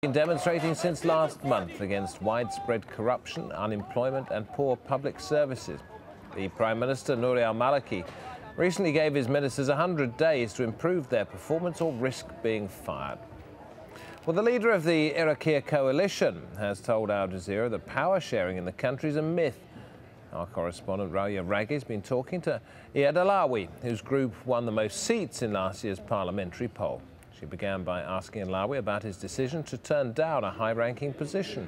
Been demonstrating since last month against widespread corruption, unemployment and poor public services. The Prime Minister, Nouri al-Maliki, recently gave his ministers 100 days to improve their performance or risk being fired. Well, the leader of the Iraqi coalition has told AlJazeera that power sharing in the country is a myth. Our correspondent Raya Raghi has been talking to Iyad Alawi, whose group won the most seats in last year's parliamentary poll. She began by asking Alawi about his decision to turn down a high-ranking position.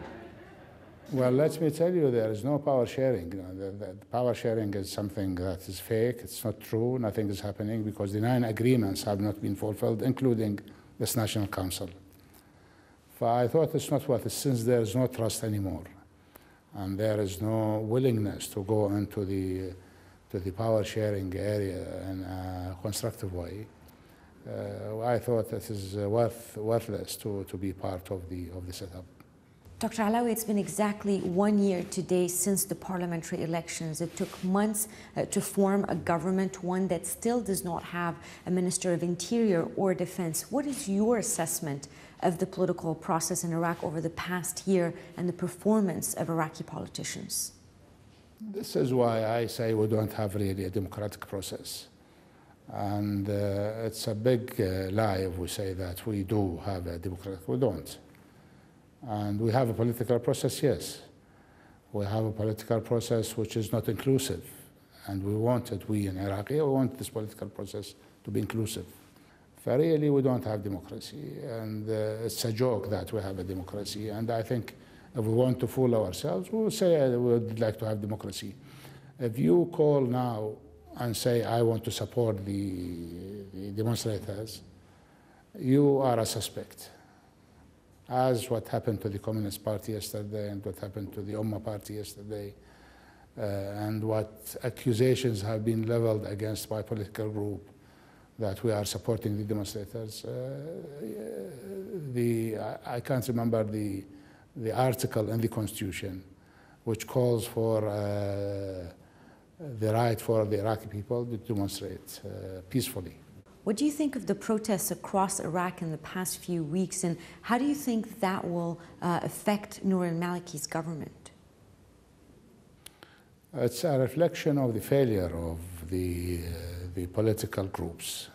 Well, let me tell you, there is no power sharing. The power sharing is something that is fake. It's not true. Nothing is happening because the 9 agreements have not been fulfilled, including this National Council. I thought it's not worth it since there is no trust anymore, and there is no willingness to go into the power sharing area in a constructive way. I thought it is worthless to be part of the setup. Dr. Alawi, it's been exactly 1 year today since the parliamentary elections. It took months to form a government, one that still does not have a Minister of Interior or Defense. What is your assessment of the political process in Iraq over the past year and the performance of Iraqi politicians? This is why I say we don't have really a democratic process. And it's a big lie if we say that we do have a democratic. We don't. And we have a political process, yes. We have a political process which is not inclusive. And we in Iraq, we want this political process to be inclusive. For really, we don't have democracy. And it's a joke that we have a democracy. And I think if we want to fool ourselves, we will say we would like to have democracy. If you call now and say, I want to support the demonstrators, you are a suspect. As what happened to the Communist Party yesterday and what happened to the Ummah Party yesterday, and what accusations have been leveled against my political group that we are supporting the demonstrators. I can't remember the article in the Constitution which calls for the right for the Iraqi people to demonstrate peacefully. What do you think of the protests across Iraq in the past few weeks, and how do you think that will affect Nouri al-Maliki's government? It's a reflection of the failure of the political groups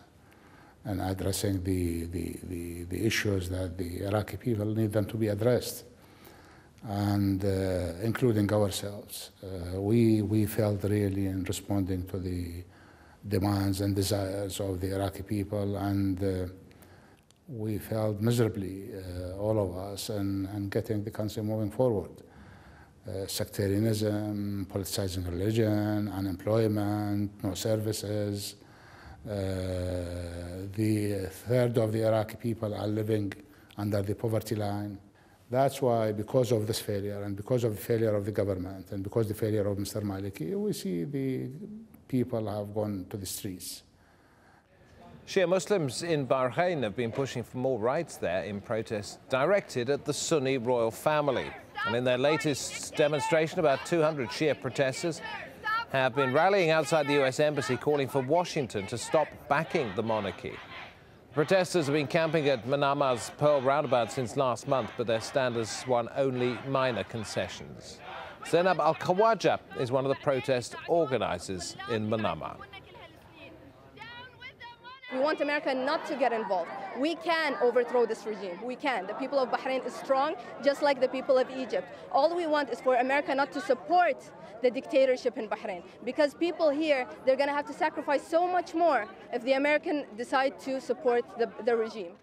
in addressing the issues that the Iraqi people need them to be addressed, and including ourselves. We failed really in responding to the demands and desires of the Iraqi people, and we failed miserably, all of us, in getting the country moving forward. Sectarianism, politicizing religion, unemployment, no services. The third of the Iraqi people are living under the poverty line. That's why, because of this failure, and because of the failure of the government, and because of the failure of Mr. Maliki, we see the people have gone to the streets. Shia Muslims in Bahrain have been pushing for more rights there in protests directed at the Sunni royal family. And in their latest demonstration, about 200 Shia protesters have been rallying outside the US Embassy, calling for Washington to stop backing the monarchy. Protesters have been camping at Manama's Pearl roundabout since last month, but their standards won only minor concessions. Zainab Al-Khawaja is one of the protest organizers in Manama. We want America not to get involved. We can overthrow this regime. We can. The people of Bahrain is strong, just like the people of Egypt. All we want is for America not to support the dictatorship in Bahrain, because people here, they're going to have to sacrifice so much more if the Americans decide to support the regime.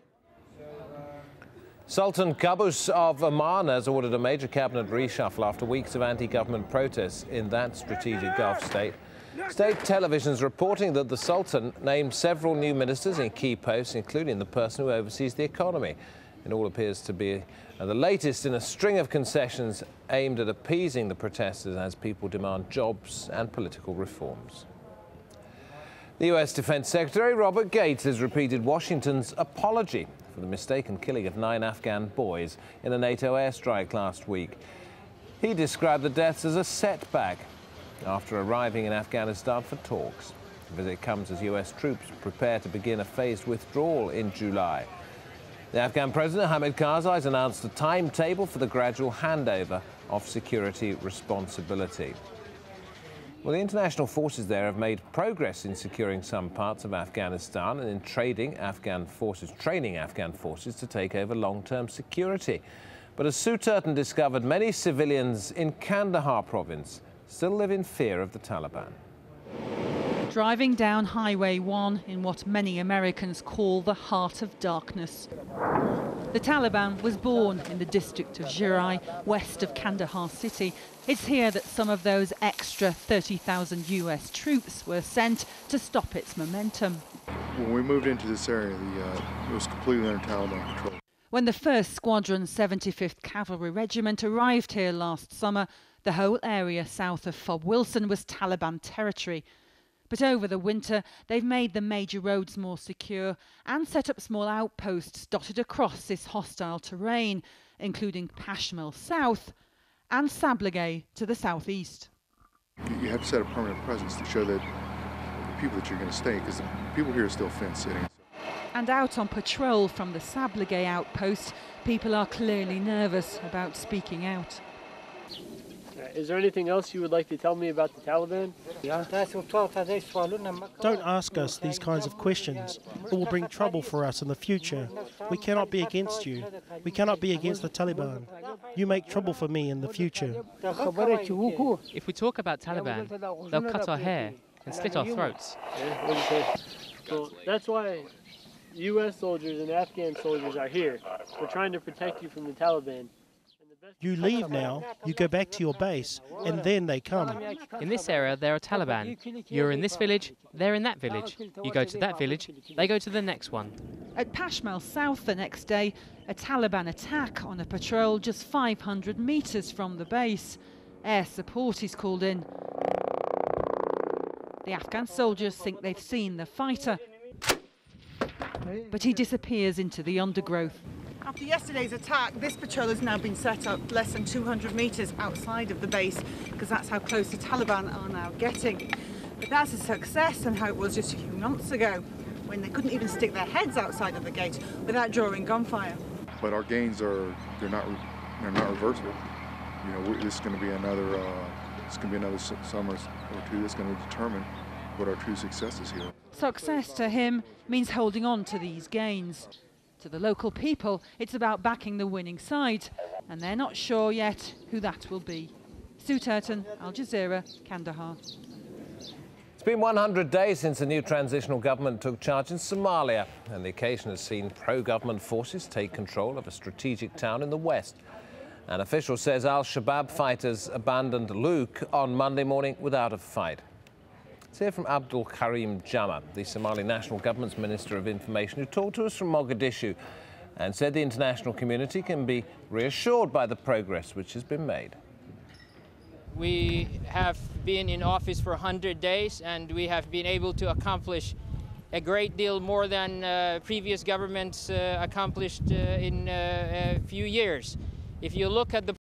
Sultan Qaboos of Oman has ordered a major cabinet reshuffle after weeks of anti-government protests in that strategic Gulf state. State television is reporting that the Sultan named several new ministers in key posts, including the person who oversees the economy. It all appears to be the latest in a string of concessions aimed at appeasing the protesters as people demand jobs and political reforms. The US Defense Secretary Robert Gates has repeated Washington's apology for the mistaken killing of 9 Afghan boys in a NATO airstrike last week. He described the deaths as a setback after arriving in Afghanistan for talks. The visit comes as US troops prepare to begin a phased withdrawal in July. The Afghan President Hamid Karzai has announced a timetable for the gradual handover of security responsibility. Well, the international forces there have made progress in securing some parts of Afghanistan and in training Afghan forces to take over long-term security. But as Sue Turton discovered, many civilians in Kandahar province still live in fear of the Taliban. Driving down Highway 1 in what many Americans call the heart of darkness. The Taliban was born in the district of Jirai, west of Kandahar city. It's here that some of those extra 30,000 US troops were sent to stop its momentum. When we moved into this area, it was completely under Taliban control. When the 1st Squadron 75th Cavalry Regiment arrived here last summer, the whole area south of Fob Wilson was Taliban territory. But over the winter, they've made the major roads more secure and set up small outposts dotted across this hostile terrain, including Pashmel South and Sablagay to the southeast. You have to set a permanent presence to show that the people that you're going to stay, because the people here are still fence-sitting. And out on patrol from the Sablagay outpost, people are clearly nervous about speaking out. Is there anything else you would like to tell me about the Taliban? Don't ask us these kinds of questions. It will bring trouble for us in the future. We cannot be against you. We cannot be against the Taliban. You make trouble for me in the future. If we talk about Taliban, they'll cut our hair and slit our throats. So that's why US soldiers and Afghan soldiers are here. We're trying to protect you from the Taliban. You leave now, you go back to your base, and then they come. In this area, there are Taliban. You're in this village, they're in that village. You go to that village, they go to the next one. At Pashmel South the next day, a Taliban attack on a patrol just 500 metres from the base. Air support is called in. The Afghan soldiers think they've seen the fighter, but he disappears into the undergrowth. After yesterday's attack, this patrol has now been set up less than 200 metres outside of the base, because that's how close the Taliban are now getting. But that's a success than how it was just a few months ago, when they couldn't even stick their heads outside of the gate without drawing gunfire. But our gains they're not reversible. You know, this is going to be another summer or two that's going to determine what our true success is here. Success to him means holding on to these gains. To the local people, it's about backing the winning side, and they're not sure yet who that will be. Sue Turton, Al Jazeera, Kandahar. It's been 100 days since the new transitional government took charge in Somalia, and the occasion has seen pro-government forces take control of a strategic town in the west. An official says al-Shabaab fighters abandoned Luke on Monday morning without a fight. Let's hear from Abdul Karim Jama, the Somali National Government's Minister of Information, who talked to us from Mogadishu and said the international community can be reassured by the progress which has been made. We have been in office for 100 days and we have been able to accomplish a great deal more than previous governments accomplished in a few years. If you look at the